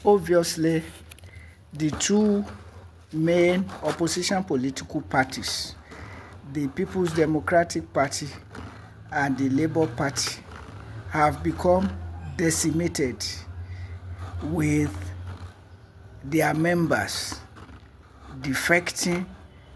Obviously, the two main opposition political parties, the People's Democratic Party and the Labour Party, have become decimated with their members defecting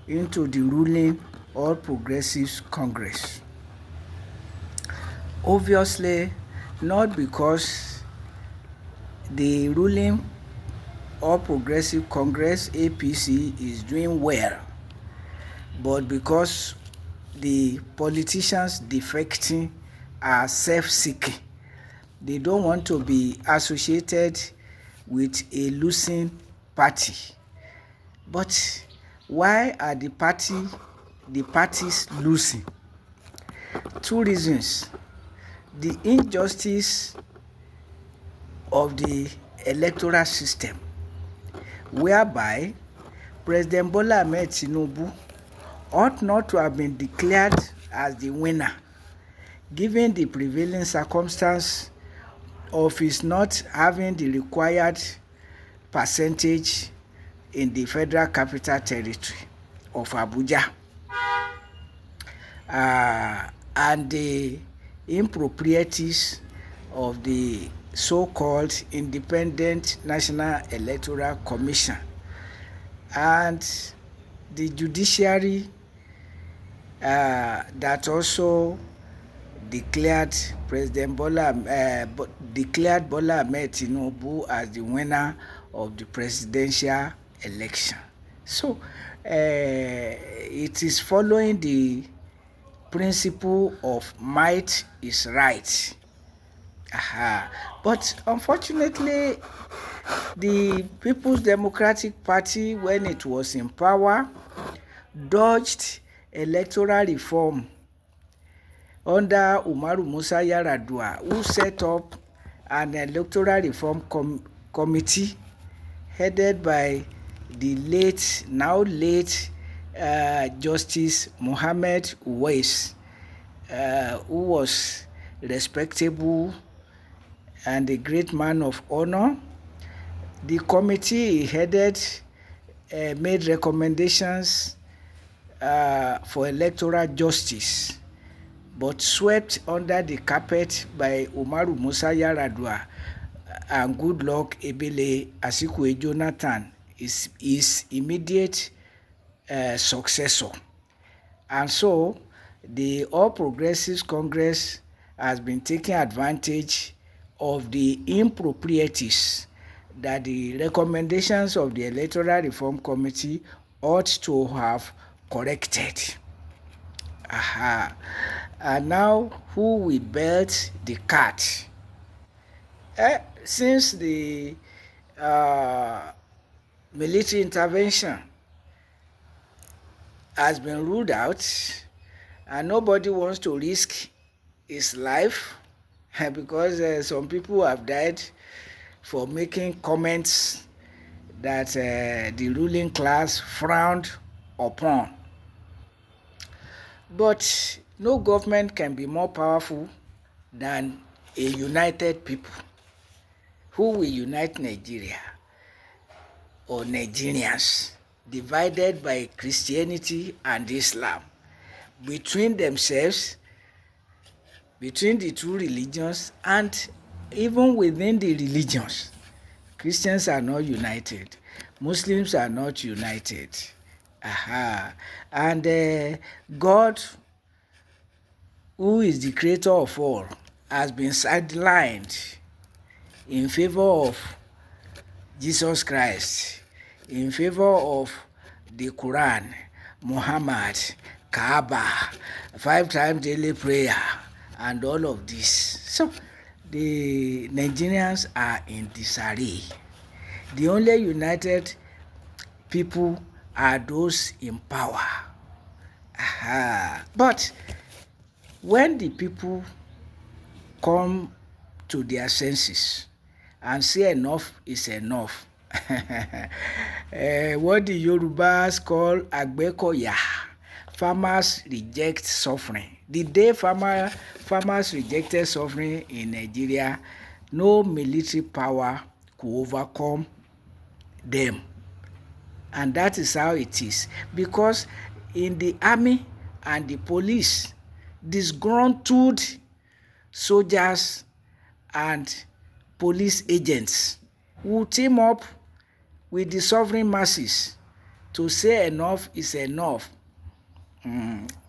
into the ruling All Progressives Congress. Obviously, not because the ruling All Progressive Congress APC is doing well, but because the politicians defecting are self-seeking. They don't want to be associated with a losing party. But why are the parties losing? Two reasons. The injustice of the electoral system, whereby President Bola Ahmed Tinubu ought not to have been declared as the winner, given the prevailing circumstance of his not having the required percentage in the Federal Capital Territory of Abuja, and the improprieties of the so-called Independent National Electoral Commission and the judiciary that also declared Bola Ahmed Tinubu as the winner of the presidential election. So it is following the principle of might is right. But unfortunately, the People's Democratic Party, when it was in power, dodged electoral reform under Umaru Musa Yar'Adua, who set up an electoral reform committee headed by the now late Justice Mohammed Uwais, who was respectable and a great man of honor. The committee he headed made recommendations for electoral justice, but swept under the carpet by Umaru Musa Yar'Adua and Goodluck Ebele Asikwe Jonathan, his immediate successor. And so the All Progressives Congress has been taking advantage of the improprieties that the recommendations of the Electoral Reform Committee ought to have corrected. And now, who will belt the cat? Since the military intervention has been ruled out and nobody wants to risk his life because some people have died for making comments that the ruling class frowned upon. But no government can be more powerful than a united people. Who will unite Nigeria or Nigerians divided by Christianity and Islam between themselves, between the two religions, and even within the religions? Christians are not united. Muslims are not united. And God, who is the creator of all, has been sidelined in favor of Jesus Christ, in favor of the Quran, Muhammad, Kaaba, 5 times daily prayer, and all of this. So the Nigerians are in disarray. The only united people are those in power. But when the people come to their senses and say enough is enough, what the Yorubas call Agbekoya, farmers reject suffering. The day farmers rejected suffering in Nigeria, no military power could overcome them. And that is how it is. Because in the army and the police, disgruntled soldiers and police agents will team up with the sovereign masses to say enough is enough.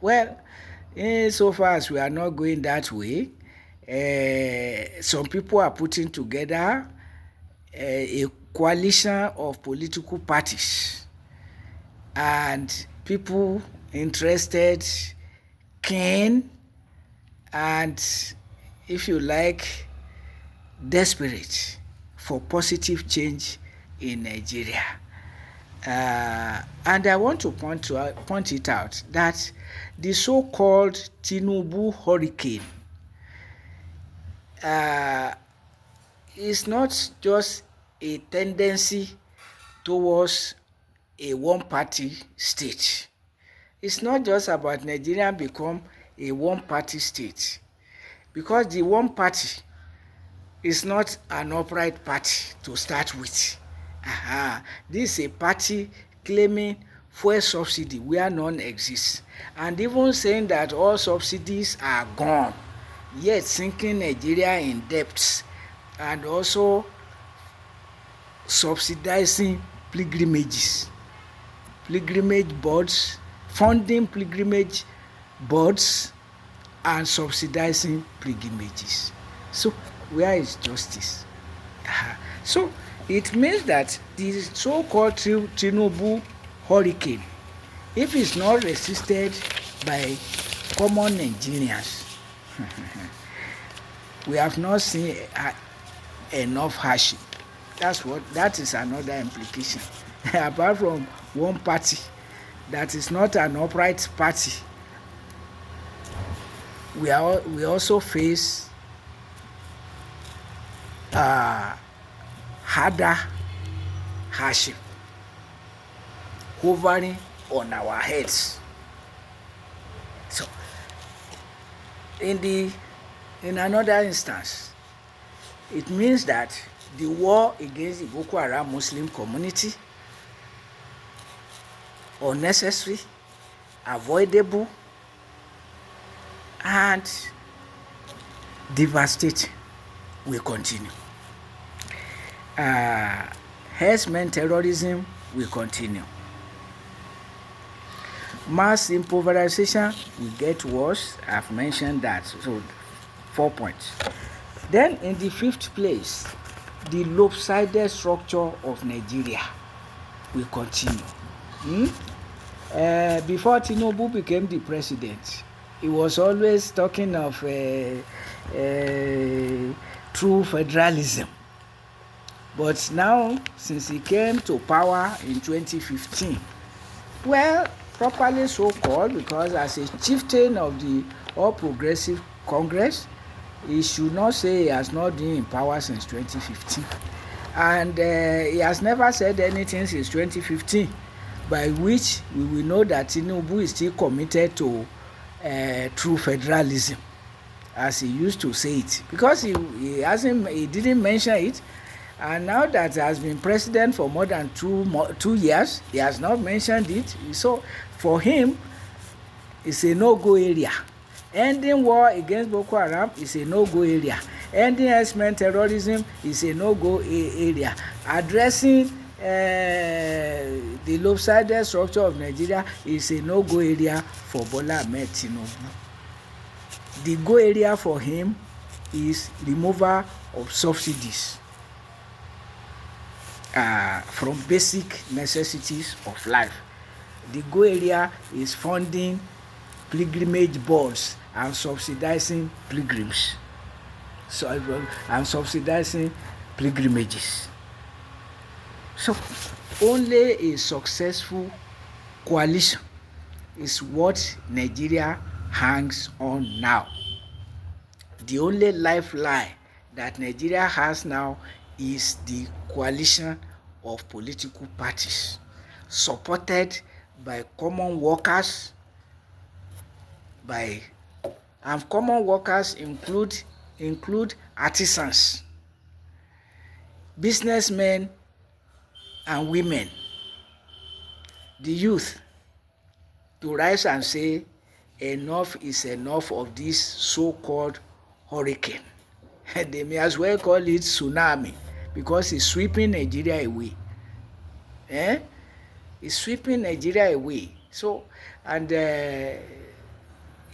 Well, so far as we are not going that way, some people are putting together a coalition of political parties, and people interested, keen, and, if you like, desperate for positive change in Nigeria. And I want to point it out that the so-called Tinubu Hurricane is not just a tendency towards a one-party state. It's not just about Nigeria become a one-party state, because the one party is not an upright party to start with. This is a party claiming fuel subsidy where none exists, and even saying that all subsidies are gone, yet sinking Nigeria in debts, and also subsidizing pilgrimage boards, funding pilgrimage boards, and subsidizing pilgrimages. So where is justice? So it means that the so-called Tinubu Hurricane, if it's not resisted by common Nigerians, we have not seen enough hardship. That is another implication. Apart from one party that is not an upright party, we also face harder hardship hovering on our heads. So in another instance, it means that the war against the Boko Haram Muslim community, unnecessary, avoidable, and devastating, will continue. Herdsmen terrorism will continue. Mass impoverization will get worse. I've mentioned that. So 4 points. Then in the 5th place, the lopsided structure of Nigeria will continue. Before Tinubu became the president, he was always talking of true federalism. But now, since he came to power in 2015, well, properly so called, because as a chieftain of the All Progressive Congress, he should not say he has not been in power since 2015. And he has never said anything since 2015, by which we will know that Tinubu is still committed to true federalism, as he used to say it, because he didn't mention it. And now that he has been president for more than 2 years, he has not mentioned it. So for him, it's a no-go area. Ending war against Boko Haram is a no-go area. Ending herdsmen terrorism is a no-go area. Addressing the lopsided structure of Nigeria is a no-go area for Bola Ahmed Tinubu. The go area for him is removal of subsidies from basic necessities of life. The go area is funding pilgrimage boards and subsidizing pilgrims, and subsidizing pilgrimages. So only a successful coalition is what Nigeria hangs on now. The only lifeline that Nigeria has now is the coalition of political parties supported by common workers, and common workers include artisans. businessmen and women, the youth, to rise and say enough is enough of this so-called hurricane. They may as well call it tsunami because it's sweeping Nigeria away. It's sweeping Nigeria away. So, and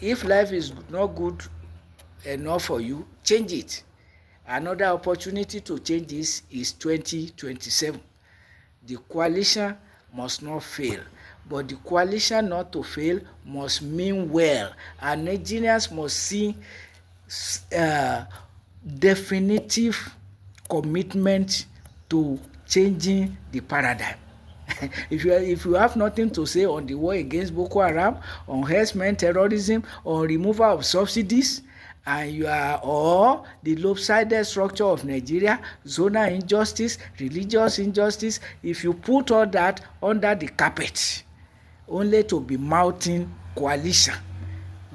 if life is not good enough for you, change it. Another opportunity to change this is 2027. The coalition must not fail, but the coalition not to fail must mean well, and Nigerians must see definitive commitment to changing the paradigm. If you have nothing to say on the war against Boko Haram, on herdsmen terrorism, on removal of subsidies, and you are or the lopsided structure of Nigeria, zonal injustice, religious injustice, if you put all that under the carpet only to be mounting coalition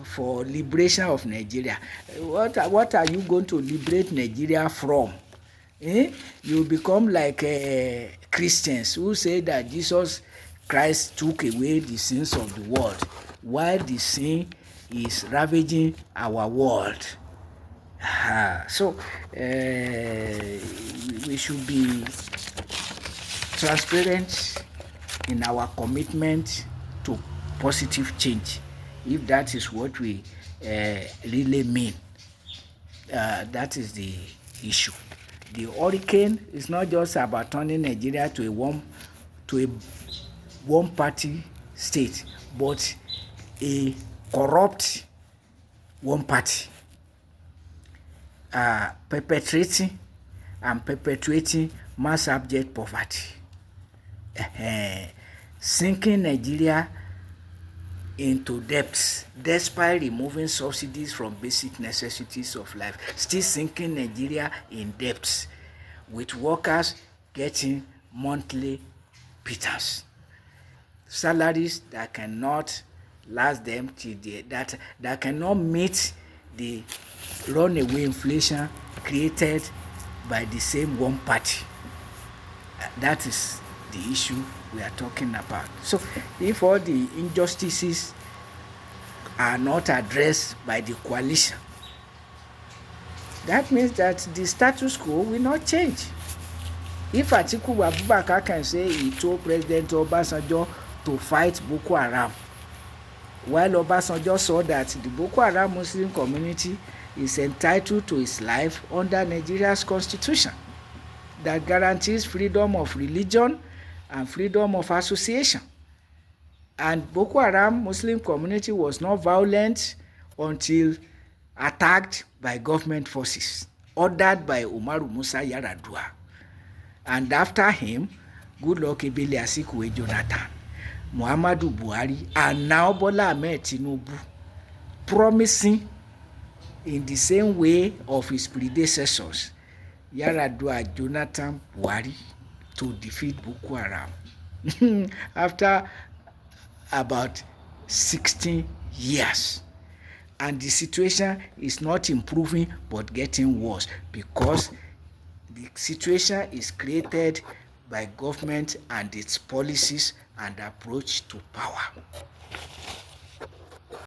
for liberation of Nigeria, what are you going to liberate Nigeria from? You become like Christians who say that Jesus Christ took away the sins of the world, while the sin is ravaging our world. So we should be transparent in our commitment to positive change, if that is what we really mean. That is the issue. The hurricane is not just about turning Nigeria to a one-party state, but a corrupt one party, perpetrating and perpetuating mass abject poverty, sinking Nigeria into debts despite removing subsidies from basic necessities of life, still sinking Nigeria in debts, with workers getting monthly pittance, salaries that cannot last them till that cannot meet the runaway inflation created by the same one party. That is the issue we are talking about. So if all the injustices are not addressed by the coalition, that means that the status quo will not change. If Atiku Abubakar can say he told President Obasanjo to fight Boko Haram, while Obasanjo saw that the Boko Haram Muslim community is entitled to its life under Nigeria's constitution that guarantees freedom of religion and freedom of association. And Boko Haram Muslim community was not violent until attacked by government forces, ordered by Umaru Musa Yar'Adua. And after him, Goodluck Ebele Azikiwe Jonathan, Muhammadu Buhari, and now Bola Ahmed Tinubu, promising in the same way of his predecessors, Yar'Adua, Jonathan, Buhari, to defeat Boko Haram after about 16 years. And the situation is not improving but getting worse, because the situation is created by government and its policies and approach to power.